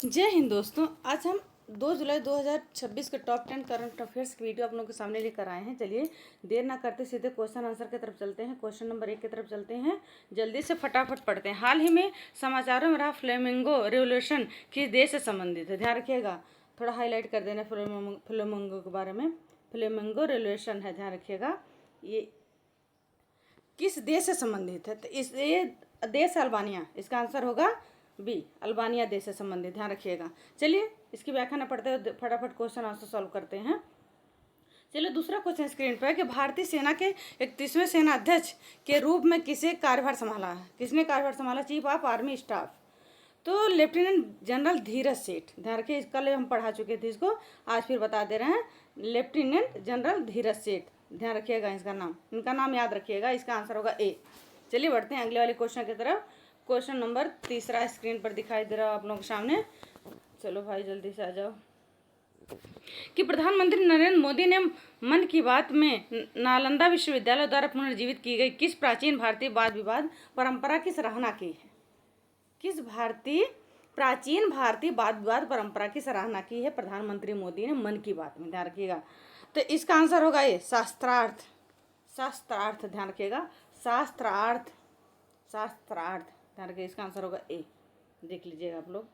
जय हिंद दोस्तों। आज हम 2 जुलाई 2026 के टॉप 10 करंट अफेयर्स की वीडियो आप लोगों के सामने लेकर आए हैं। चलिए देर ना करते सीधे क्वेश्चन आंसर की तरफ चलते हैं। क्वेश्चन नंबर 1 की तरफ चलते हैं, जल्दी से फटाफट पढ़ते हैं। हाल ही में समाचारों में रहा फ्लेमिंगो रेवोल्यूशन किस देश से संबंधित है? ध्यान रखिएगा, थोड़ा हाईलाइट कर देना फ्लेमिंगो के बारे में। फ्लेमिंगो रेवोल्यूशन है, ध्यान रखिएगा, ये किस देश से संबंधित है? तो ये देश अल्बानिया, इसका आंसर होगा बी, अल्बानिया देश से संबंधित, ध्यान रखिएगा। चलिए इसकी व्याख्या न पढ़ते हुए फटाफट क्वेश्चन आंसर सॉल्व करते हैं। चलिए दूसरा क्वेश्चन स्क्रीन पर है कि भारतीय सेना के 31वें सेना अध्यक्ष के रूप में किसे कार्यभार संभाला है? किसने कार्यभार संभाला? चीफ ऑफ आर्मी स्टाफ, तो लेफ्टिनेंट जनरल धीरज सेठ। ध्यान रखिए, कल हम पढ़ा चुके थे इसको, आज फिर बता दे रहे हैं। लेफ्टिनेंट जनरल धीरज सेठ, ध्यान रखिएगा इसका नाम, इनका नाम याद रखिएगा। इसका आंसर होगा ए। चलिए बढ़ते हैं अगले वाले क्वेश्चन की तरफ। क्वेश्चन नंबर 3 स्क्रीन पर दिखाई दे रहा है आप लोगों के सामने। चलो भाई जल्दी से आ जाओ। कि प्रधानमंत्री नरेंद्र मोदी ने मन की बात में नालंदा विश्वविद्यालय द्वारा पुनर्जीवित की गई किस प्राचीन भारतीय वाद विवाद परंपरा की सराहना की है? किस प्राचीन भारतीय वाद विवाद परंपरा की सराहना की है प्रधानमंत्री मोदी ने मन की बात में? ध्यान रखिएगा, तो इसका आंसर होगा ये, शास्त्रार्थ। शास्त्रार्थ, ध्यान रखिएगा, शास्त्रार्थ, शास्त्रार्थ, ध्यान रखिए, इसका आंसर होगा ए। देख लीजिएगा आप लोग,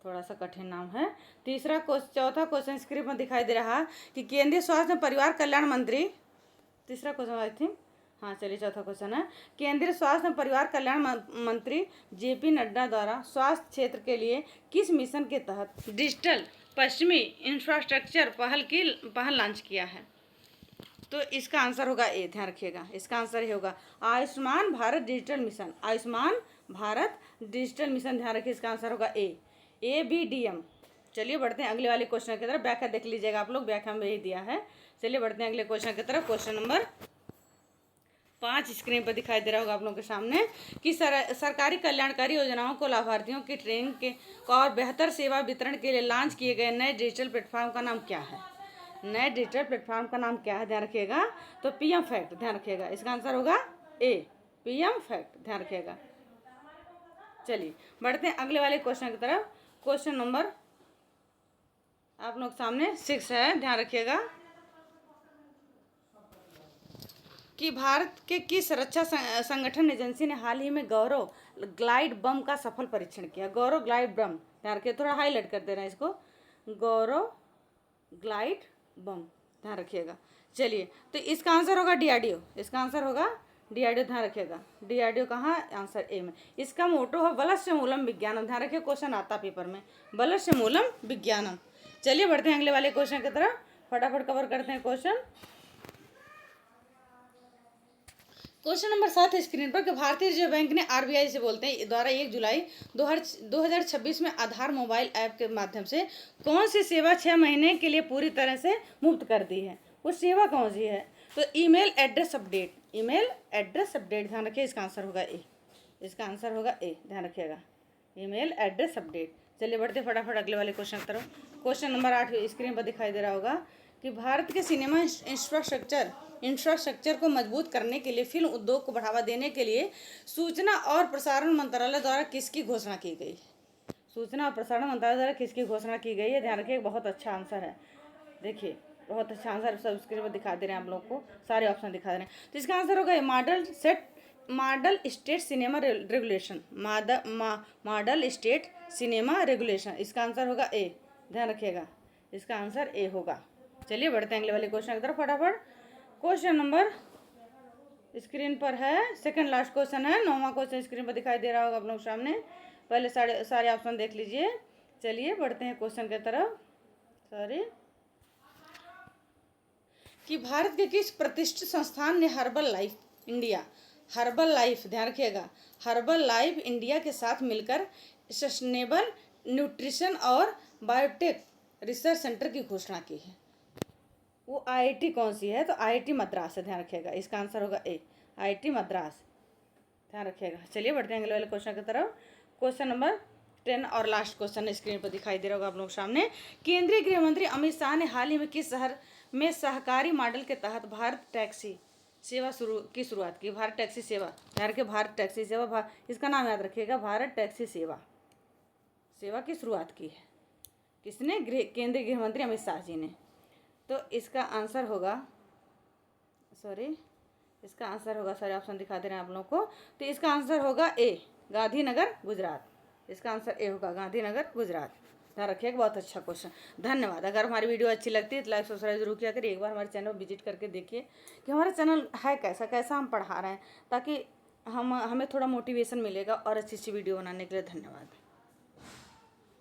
थोड़ा सा कठिन नाम है। चौथा क्वेश्चन स्क्रीन में दिखाई दे रहा कि केंद्रीय स्वास्थ्य एवं परिवार कल्याण मंत्री, तीसरा क्वेश्चन आई थिंक, हाँ चलिए चौथा क्वेश्चन है, केंद्रीय स्वास्थ्य एवं परिवार कल्याण मंत्री जेपी नड्डा द्वारा स्वास्थ्य क्षेत्र के लिए किस मिशन के तहत डिजिटल पश्चिमी इंफ्रास्ट्रक्चर पहल लॉन्च किया है? तो इसका आंसर होगा ए, ध्यान रखिएगा, इसका आंसर ही होगा Ayushman Bharat digital mission. Ayushman Bharat digital mission, ध्यान रखिए, इसका आंसर होगा ए बी डी एम। चलिए बढ़ते हैं अगले वाले क्वेश्चन की तरफ। व्याख्या देख लीजिएगा आप लोग, व्याख्या में यही दिया है। चलिए बढ़ते हैं अगले क्वेश्चन की तरफ। क्वेश्चन नंबर 5 स्क्रीन पर दिखाई दे रहा होगा आप लोगों के सामने कि सरकारी कल्याणकारी योजनाओं को लाभार्थियों की ट्रेनिंग के और बेहतर सेवा वितरण के लिए लॉन्च किए गए नए डिजिटल प्लेटफॉर्म का नाम क्या है? नए डिजिटल प्लेटफॉर्म का नाम क्या है? ध्यान रखिएगा, तो पीएम फैक्ट, ध्यान रखिएगा, इसका आंसर होगा ए, पीएम फैक्ट, ध्यान रखिएगा। चलिए बढ़ते हैं अगले वाले क्वेश्चन की तरफ। क्वेश्चन नंबर आप लोग सामने 6 है, ध्यान रखिएगा, कि भारत के किस रक्षा संगठन एजेंसी ने हाल ही में गौरव ग्लाइड बम का सफल परीक्षण किया? गौरव ग्लाइड बम, ध्यान रखिए, थोड़ा हाईलाइट कर दे रहे हैं इसको, गौरव ग्लाइड बम, ध्यान रखिएगा। चलिए तो इसका आंसर होगा डीआरडीओ, इसका आंसर होगा डीआरडीओ, ध्यान रखिएगा, डीआरडीओ कहाँ? आंसर ए में। इसका मोटो है बलस्य मूलम विज्ञानम, ध्यान रखिए, क्वेश्चन आता पेपर में, बलस्य मूलम विज्ञानम। चलिए बढ़ते हैं अगले वाले क्वेश्चन की तरफ, फटाफट कवर करते हैं क्वेश्चन। क्वेश्चन नंबर 7 स्क्रीन पर कि भारतीय रिजर्व बैंक ने आरबीआई से बोलते हैं द्वारा 1 जुलाई 2026 में आधार मोबाइल ऐप के माध्यम से कौन सी सेवा 6 महीने के लिए पूरी तरह से मुफ्त कर दी है? वो सेवा कौन सी है? तो email address update, email address update, ध्यान रखिए, इसका आंसर होगा ए, इसका आंसर होगा ए, ध्यान रखिएगा, ईमेल एड्रेस अपडेट। चलिए बढ़ते फटाफट अगले वाले क्वेश्चन की तरफ। क्वेश्चन नंबर 8 स्क्रीन पर दिखाई दे रहा होगा कि भारत के सिनेमा इंफ्रास्ट्रक्चर को मजबूत करने के लिए फिल्म उद्योग को बढ़ावा देने के लिए सूचना और प्रसारण मंत्रालय द्वारा किसकी घोषणा की गई? सूचना और प्रसारण मंत्रालय द्वारा किसकी घोषणा की गई है? ध्यान रखिए, बहुत अच्छा आंसर है, देखिए बहुत अच्छा आंसर सब स्क्रीन पर दिखा दे रहे हैं आप लोग को, सारे ऑप्शन दिखा दे रहे हैं। तो इसका आंसर होगा model state cinema regulation, model state cinema regulation, इसका आंसर होगा ए, ध्यान रखिएगा, इसका आंसर ए होगा। चलिए बढ़ते हैं अगले वाले क्वेश्चन की तरफ फटाफट। क्वेश्चन नंबर स्क्रीन पर है, सेकंड लास्ट क्वेश्चन है, 9वां क्वेश्चन स्क्रीन पर दिखाई दे रहा होगा आप लोग सामने। पहले सारे ऑप्शन देख लीजिए। चलिए बढ़ते हैं क्वेश्चन की तरफ। कि भारत के किस प्रतिष्ठित संस्थान ने हर्बल लाइफ, ध्यान रखिएगा, हर्बल लाइफ इंडिया के साथ मिलकर सस्टेनेबल न्यूट्रिशन और बायोटेक रिसर्च सेंटर की घोषणा की है? वो आईआईटी कौन सी है? तो आईआईटी मद्रास है, ध्यान रखिएगा, इसका आंसर होगा ए, आईआईटी मद्रास, ध्यान रखिएगा। चलिए बढ़ते हैं अगले वाले क्वेश्चन की तरफ। क्वेश्चन नंबर 10 और लास्ट क्वेश्चन स्क्रीन पर दिखाई दे रहा होगा आप लोग सामने। केंद्रीय गृह मंत्री अमित शाह ने हाल ही में किस शहर में सहकारी मॉडल के तहत भारत टैक्सी सेवा की शुरुआत की? भारत टैक्सी सेवा, ध्यान रखिए, भारत टैक्सी सेवा, इसका नाम याद रखिएगा, भारत टैक्सी सेवा, सेवा की शुरुआत की है? किसने? केंद्रीय गृह मंत्री अमित शाह जी ने। तो इसका आंसर होगा, सॉरी ऑप्शन दिखा दे रहे हैं आप लोगों को। तो इसका आंसर होगा ए, गांधीनगर गुजरात। इसका आंसर ए होगा, गांधीनगर गुजरात। ध्यान रखिएगा, बहुत अच्छा क्वेश्चन। धन्यवाद। अगर हमारी वीडियो अच्छी लगती है तो लाइक सब्सक्राइब जरूर किया करिए। एक बार हमारे चैनल विजिट करके देखिए कि हमारा चैनल है कैसा हम पढ़ा रहे हैं, ताकि हमें थोड़ा मोटिवेशन मिलेगा और अच्छी वीडियो बनाने के लिए। धन्यवाद।